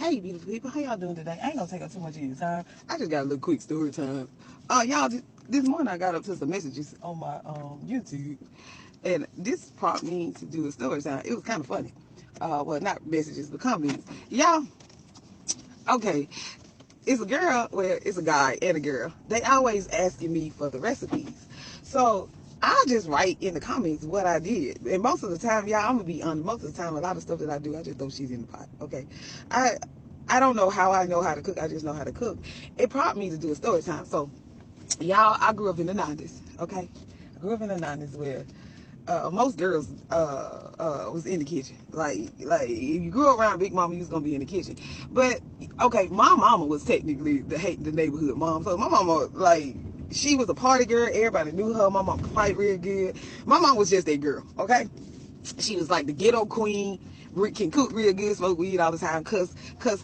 Hey, beautiful people, how y'all doing today? I ain't gonna take up too much of your time. I just got a little quick story time. Y'all, this morning I got up to some messages on my YouTube, and this prompted me to do a story time. It was kind of funny. Well, not messages, but comments. Y'all, okay, it's a girl, well, it's a guy and a girl. They always asking me for the recipes. So I just write in the comments what I did. And most of the time, y'all, I'm gonna be honest, most of the time, a lot of stuff that I do, I just throw shit in the pot. Okay. I don't know how I know how to cook, I just know how to cook. It prompted me to do a story time. So y'all, I grew up in the 90s, okay? I grew up in the 90s where most girls was in the kitchen. Like if you grew up around Big Mama, you was gonna be in the kitchen. But okay, my mama was technically the neighborhood mom. So my mama, like, she was a party girl. Everybody knew her. My mama could fight real good. My mom was just that girl. Okay, she was like the ghetto queen. Can cook real good, smoke weed all the time, cuss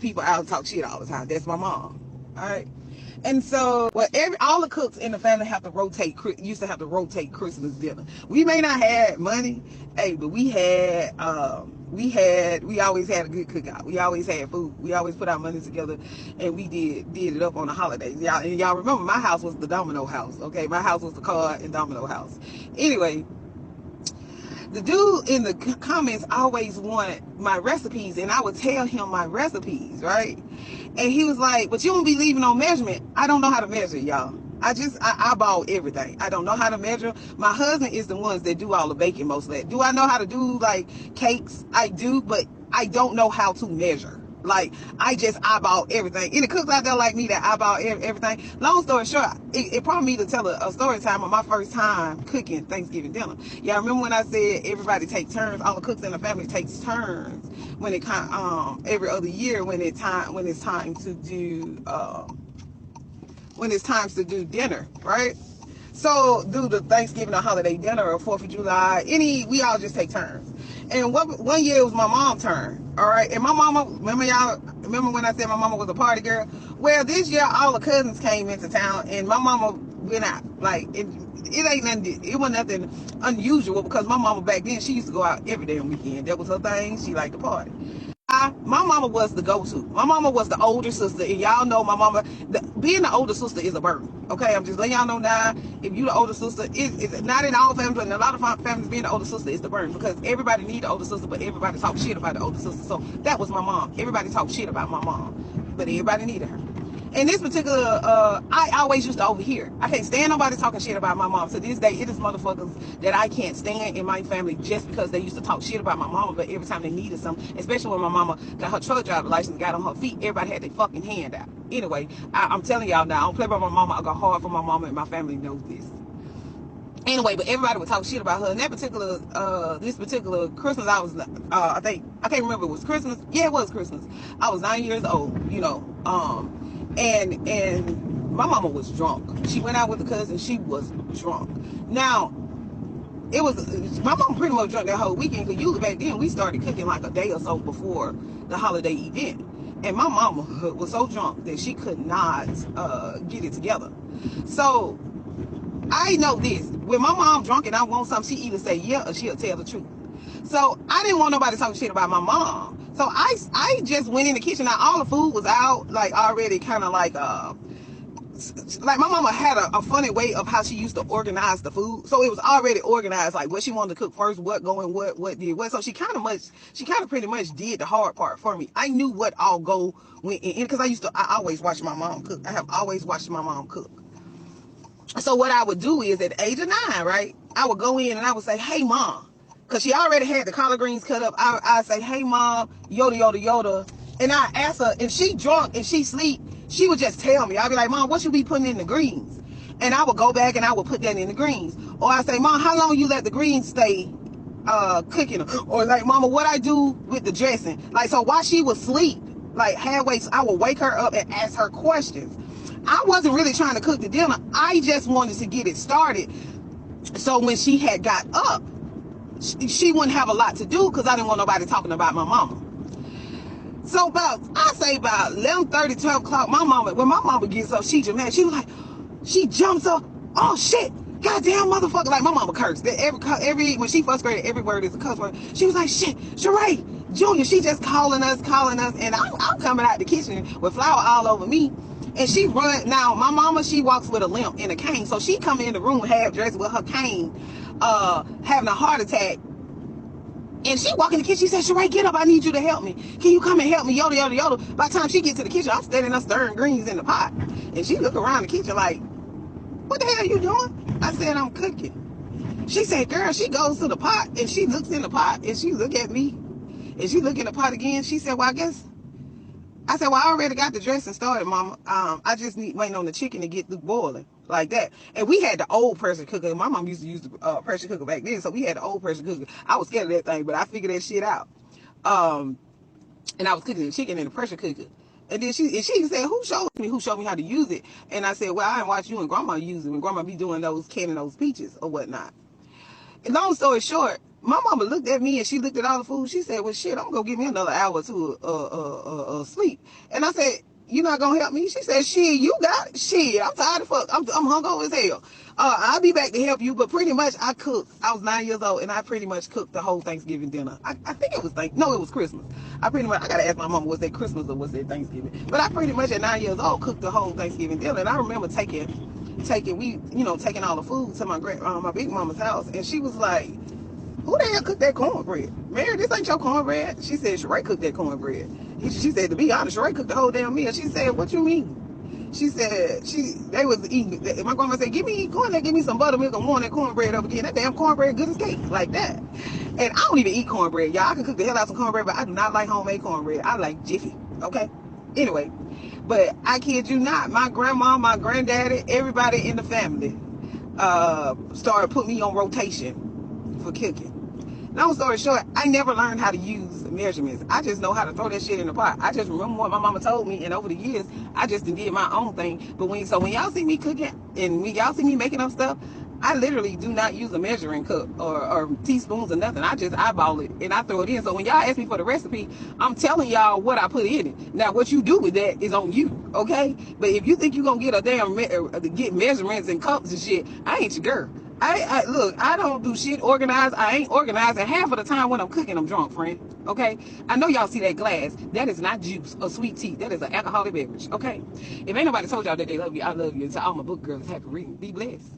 people out, and talk shit all the time. That's my mom. All right. And so, well, all the cooks in the family used to have to rotate Christmas dinner. We may not have money, hey, but we always had a good cookout. We always had food. We always put our money together, and we did it up on the holidays. Y'all remember my house was the domino house, okay? My house was the card and domino house. Anyway, the dude in the comments always wanted my recipes, and I would tell him my recipes, right? And he was like, but you won't be leaving on measurement. I don't know how to measure, y'all. I eyeball everything. I don't know how to measure. My husband is the ones that do all the baking most of that. Do I know how to do like cakes? I do, but I don't know how to measure. Like, I just eyeball everything. Any cooks out there like me that eyeball everything? Long story short, it prompted me to tell a story time of my first time cooking Thanksgiving dinner. Y'all remember when I said everybody take turns? All the cooks in the family takes turns when it every other year when it's time to do dinner, right? So do the Thanksgiving or holiday dinner or 4th of July, we all just take turns. And one year it was my mom's turn, all right? And my mama, remember when I said my mama was a party girl? Well, this year all the cousins came into town and my mama went out. Like, it wasn't nothing unusual because my mama back then, she used to go out every damn weekend. That was her thing. She liked to party. My mama was the go-to. My mama was the older sister, and y'all know my mama. Being the older sister is a burden. Okay, I'm just letting y'all know now. If you the older sister, it's not in all families, but in a lot of families, being the older sister is the burden because everybody need the older sister, but everybody talk shit about the older sister. So that was my mom. Everybody talk shit about my mom, but everybody needed her. In this particular, I always used to overhear. I can't stand nobody talking shit about my mom. To this day, it is motherfuckers that I can't stand in my family just because they used to talk shit about my mama, but every time they needed something, especially when my mama got her truck driver license, got on her feet, everybody had their fucking hand out. Anyway, I'm telling y'all now, I don't play by my mama. I go hard for my mama, and my family knows this. Anyway, but everybody would talk shit about her. And this particular Christmas, I was, I can't remember, it was Christmas. Yeah, it was Christmas. I was 9 years old, and my mama was drunk. She went out with a cousin. She was drunk. Now, my mama pretty much drunk that whole weekend because usually back then we started cooking like a day or so before the holiday event. And my mama was so drunk that she could not get it together. So I know this. When my mom drunk and I want something, she either say yeah or she'll tell the truth. So I didn't want nobody talking shit about my mom. So I just went in the kitchen. Now all the food was out, like already kind of like my mama had a funny way of how she used to organize the food. So it was already organized, like what she wanted to cook first, what going, what did what. So she kind of pretty much did the hard part for me. I knew what all went in because I always watched my mom cook. I have always watched my mom cook. So what I would do is at the age of 9, right, I would go in and I would say, hey, mom, because she already had the collard greens cut up. I'd say, hey, mom, yoda, yoda, yoda. And I ask her, if she drunk and she sleep, she would just tell me. I'd be like, mom, what you be putting in the greens? And I would go back and I would put that in the greens. Or I say, mom, how long you let the greens stay cooking? Or like, mama, what I do with the dressing? Like, so while she was asleep, like halfway, I would wake her up and ask her questions. I wasn't really trying to cook the dinner. I just wanted to get it started. So when she had got up, she wouldn't have a lot to do because I didn't want nobody talking about my mama. So about 11:30, 12 o'clock, when my mama gets up, she just mad. She was like, she jumps up. Oh shit, goddamn motherfucker. Like my mama cursed. When she first graded, every word is a cuss word. She was like, shit, Sheree, Junior, she just calling us, and I'm coming out the kitchen with flour all over me. And she run, now my mama, she walks with a limp and a cane. So she come in the room half dressed with her cane, having a heart attack. And she walk in the kitchen, she said, Sheree, get up, I need you to help me. Can you come and help me? Yoda, yoda, yoda. By the time she get to the kitchen, I'm standing there stirring greens in the pot. And she look around the kitchen like, what the hell are you doing? I said, I'm cooking. She said, girl, she goes to the pot and she looks in the pot and she look at me. And she look in the pot again. She said, well, I said, well, I already got the dressing started, mama. I just need waiting on the chicken to get through boiling like that. And we had the old pressure cooker. My mom used to use the pressure cooker back then, so we had the old pressure cooker. I was scared of that thing, but I figured that shit out. And I was cooking the chicken in the pressure cooker. And then she said, who showed me how to use it? And I said, well, I watched you and grandma use it when grandma be doing those canning those peaches or whatnot. And long story short, my mama looked at me and she looked at all the food. She said, well, shit, I'm going to give me another hour or two of sleep. And I said, you not going to help me? She said, shit, you got it. Shit, I'm tired of fuck. I'm hungover as hell. I'll be back to help you. But pretty much I cooked. I was 9 years old and I pretty much cooked the whole Thanksgiving dinner. I think it was it was Christmas. I got to ask my mama, was that Christmas or was that Thanksgiving? But I pretty much at 9 years old cooked the whole Thanksgiving dinner. And I remember taking all the food to my big mama's house, and she was like, who the hell cooked that cornbread? Mary, this ain't your cornbread. She said, Sheree cooked that cornbread. She said, to be honest, Sheree cooked the whole damn meal. She said, what you mean? She said, they was eating, my grandma said, give me some buttermilk and warm that cornbread up again. That damn cornbread good as cake, like that. And I don't even eat cornbread, y'all. I can cook the hell out of some cornbread, but I do not like homemade cornbread. I like Jiffy, okay? Anyway, but I kid you not, my grandma, my granddaddy, everybody in the family started putting me on rotation for cooking. Long story short, I never learned how to use measurements. I just know how to throw that shit in the pot. I just remember what my mama told me, and over the years, I just did my own thing. But when y'all see me cooking and when y'all see me making up stuff, I literally do not use a measuring cup or teaspoons or nothing. I just eyeball it and I throw it in. So when y'all ask me for the recipe, I'm telling y'all what I put in it. Now, what you do with that is on you, okay? But if you think you're going to get a damn get measurements and cups and shit, I ain't your girl. Look, I don't do shit organized. I ain't organized. And half of the time when I'm cooking, I'm drunk, friend. Okay? I know y'all see that glass. That is not juice or sweet tea. That is an alcoholic beverage. Okay? If ain't nobody told y'all that they love you, I love you. And to all my book girls, happy reading. Be blessed.